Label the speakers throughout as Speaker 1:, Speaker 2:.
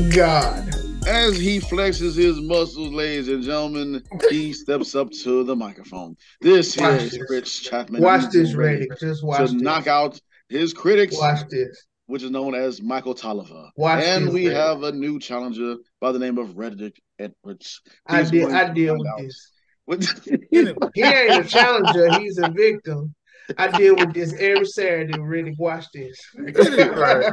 Speaker 1: God.
Speaker 2: As he flexes his muscles, ladies and gentlemen, he steps up to the microphone. This here
Speaker 1: Watch
Speaker 2: is
Speaker 1: this.
Speaker 2: Rich Chapman.
Speaker 1: Watch
Speaker 2: He's
Speaker 1: this,
Speaker 2: ready
Speaker 1: Reddick. Just watch
Speaker 2: to
Speaker 1: this.
Speaker 2: knock out his critics,
Speaker 1: Watch this.
Speaker 2: which is known as Michael Tolliver.
Speaker 1: Watch
Speaker 2: and
Speaker 1: this,
Speaker 2: we
Speaker 1: Reddick.
Speaker 2: have a new challenger by the name of Reddick Edwards.
Speaker 1: I deal with this. He ain't a challenger. He's a victim. I deal with this every Saturday. Reddick, watch this.
Speaker 3: Right.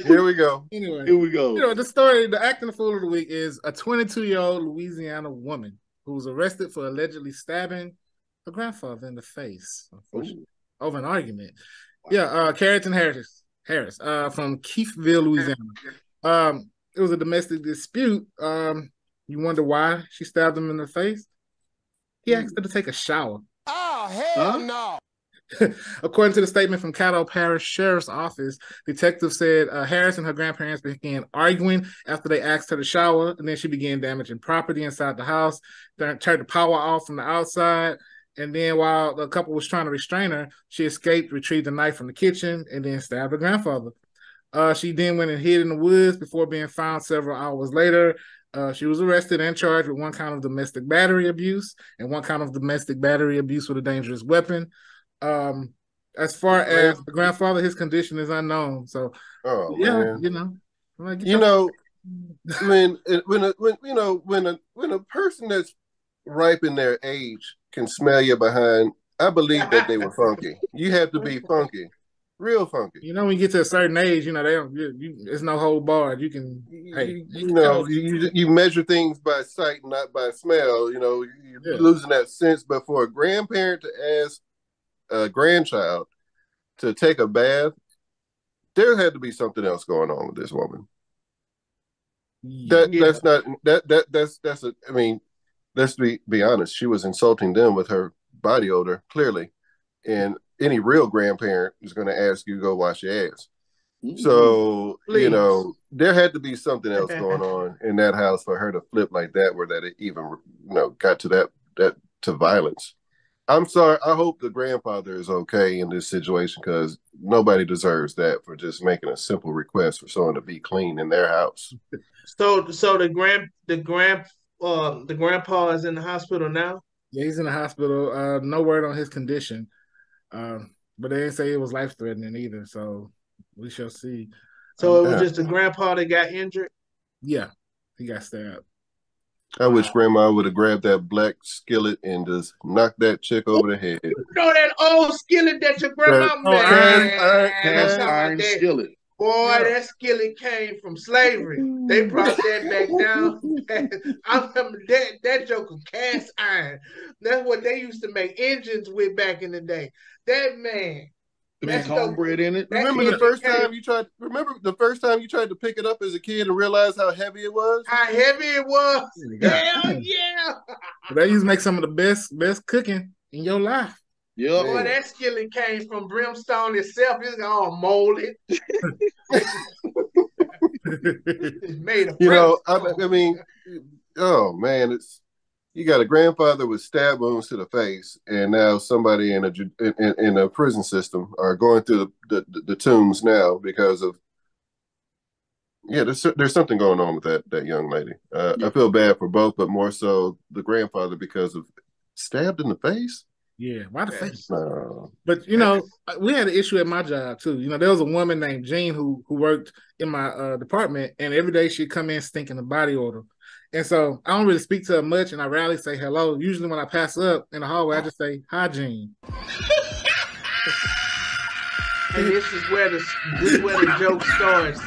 Speaker 3: Here we go.
Speaker 4: Anyway,
Speaker 2: here we go.
Speaker 4: You know, the acting fool of the week is a 22-year-old Louisiana woman who was arrested for allegedly stabbing her grandfather in the face over an argument. Wow. Yeah, Carrington Harris from Keithville, Louisiana. It was a domestic dispute. You wonder why she stabbed him in the face? He asked her to take a shower.
Speaker 5: Oh, hell no.
Speaker 4: According to the statement from Caddo Parish Sheriff's Office, detectives said Harris and her grandparents began arguing after they asked her to shower, and then she began damaging property inside the house, turned the power off from the outside, and then while the couple was trying to restrain her, she escaped, retrieved a knife from the kitchen, and then stabbed her grandfather. She then went and hid in the woods before being found several hours later. She was arrested and charged with one count of domestic battery abuse and one count of domestic battery abuse with a dangerous weapon. As far as the grandfather, his condition is unknown. So,
Speaker 3: man. When a person that's ripe in their age can smell you behind, I believe that they were funky. You have to be funky. Real funky.
Speaker 4: You know, when you get to a certain age, you know, it's no hold barred. You can,
Speaker 3: you measure things by sight, not by smell. You know, you're losing that sense. But for a grandparent to ask a grandchild to take a bath, there had to be something else going on with this woman. I mean, let's be honest. She was insulting them with her body odor, clearly, and any real grandparent is going to ask you to go wash your ass. So, please. You know, there had to be something else going on in that house for her to flip like that, where that it even, got to that to violence. I'm sorry. I hope the grandfather is okay in this situation, because nobody deserves that for just making a simple request for someone to be clean in their house.
Speaker 1: So the grandpa is in the hospital now?
Speaker 4: Yeah, he's in the hospital. No word on his condition. But they didn't say it was life-threatening either, so we shall see.
Speaker 1: So it was just the grandpa that got injured?
Speaker 4: Yeah, he got stabbed.
Speaker 3: I wish Grandma would have grabbed that black skillet and just knocked that chick over the head.
Speaker 1: You know that old skillet that your grandma made?
Speaker 2: Cast iron skillet.
Speaker 1: Boy, that skillet came from slavery. They brought that back down. I remember that joker cast iron. That's what they used to make engines with back in the day. That man.
Speaker 2: There's cornbread in it.
Speaker 3: Remember the first time you tried to pick it up as a kid and realize how heavy it was?
Speaker 1: How heavy it was. Hell yeah.
Speaker 4: They used to make some of the best cooking in your life.
Speaker 2: Yeah.
Speaker 1: Boy, that skillet came from brimstone itself. It's all molded. It's made of
Speaker 3: I mean, oh man, you got a grandfather with stab wounds to the face, and now somebody in a prison system are going through the tombs now because of there's something going on with that young lady. I feel bad for both, but more so the grandfather because of stabbed in the face.
Speaker 4: Yeah, why the face? But we had an issue at my job too. There was a woman named Jean who worked in my department, and every day she'd come in stinking of body odor. And so I don't really speak to her much, and I rarely say hello. Usually when I pass up in the hallway, I just say, "Hi, Jean."
Speaker 1: And this is where the joke starts.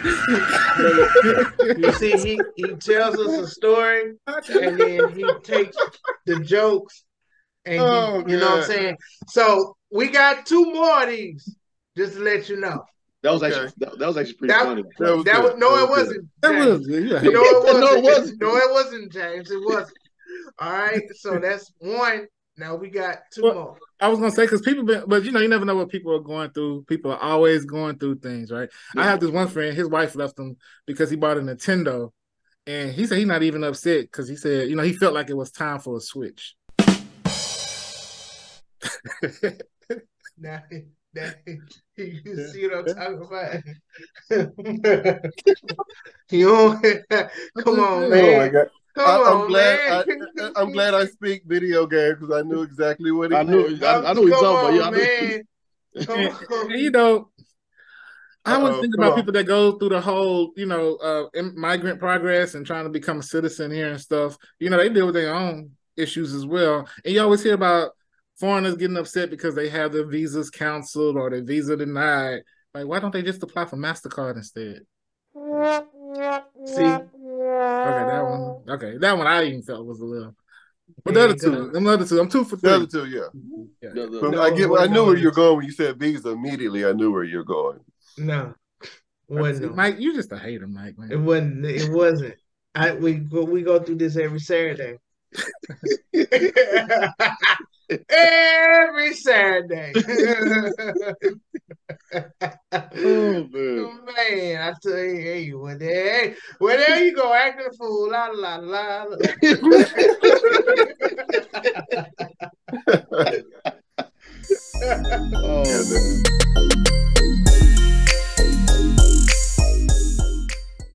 Speaker 1: You see, he tells us a story, and then he takes the jokes, and you know what I'm saying. So we got 2 more of these, just to let you know.
Speaker 2: That was actually pretty funny.
Speaker 1: It wasn't.
Speaker 4: That was good. Yeah.
Speaker 1: It wasn't, James. It wasn't. All right. So that's 1. Now we got 2 more.
Speaker 4: I was gonna say, because but you never know what people are going through. People are always going through things, right? Yeah. I have this one friend. His wife left him because he bought a Nintendo, and he said he's not even upset because he said he felt like it was time for a Switch.
Speaker 1: Now, You see what I'm talking about? You don't, come on, man.
Speaker 3: Oh my God.
Speaker 1: Come on,
Speaker 3: I'm glad I speak video game because I knew exactly what he
Speaker 2: I knew
Speaker 3: meant.
Speaker 2: I know what you're talking about. Yeah, I know.
Speaker 1: Man. Come on.
Speaker 4: And, you know, I always
Speaker 3: Uh-oh,
Speaker 4: think
Speaker 3: come
Speaker 4: about
Speaker 3: on.
Speaker 4: people that go through the whole, migrant progress and trying to become a citizen here and stuff. You know, they deal with their own issues as well. And you always hear about foreigners getting upset because they have their visas canceled or their visa denied. Like, why don't they just apply for MasterCard instead?
Speaker 1: See?
Speaker 4: Okay, that one I even felt was a little. But
Speaker 1: There
Speaker 4: the
Speaker 1: you go.
Speaker 4: other two, I'm 2 for 3.
Speaker 3: The other two, yeah.
Speaker 4: Yeah.
Speaker 3: But I knew where you're going when you said visa. Immediately, I knew where you're going.
Speaker 1: No.
Speaker 4: See,
Speaker 1: Wasn't
Speaker 4: Mike, you're just a hater, Mike, man.
Speaker 1: It wasn't. It wasn't. We go through this every Saturday. Every Saturday.
Speaker 2: Oh man.
Speaker 1: Man, I tell you, hey, well there you go, acting a fool, la la la.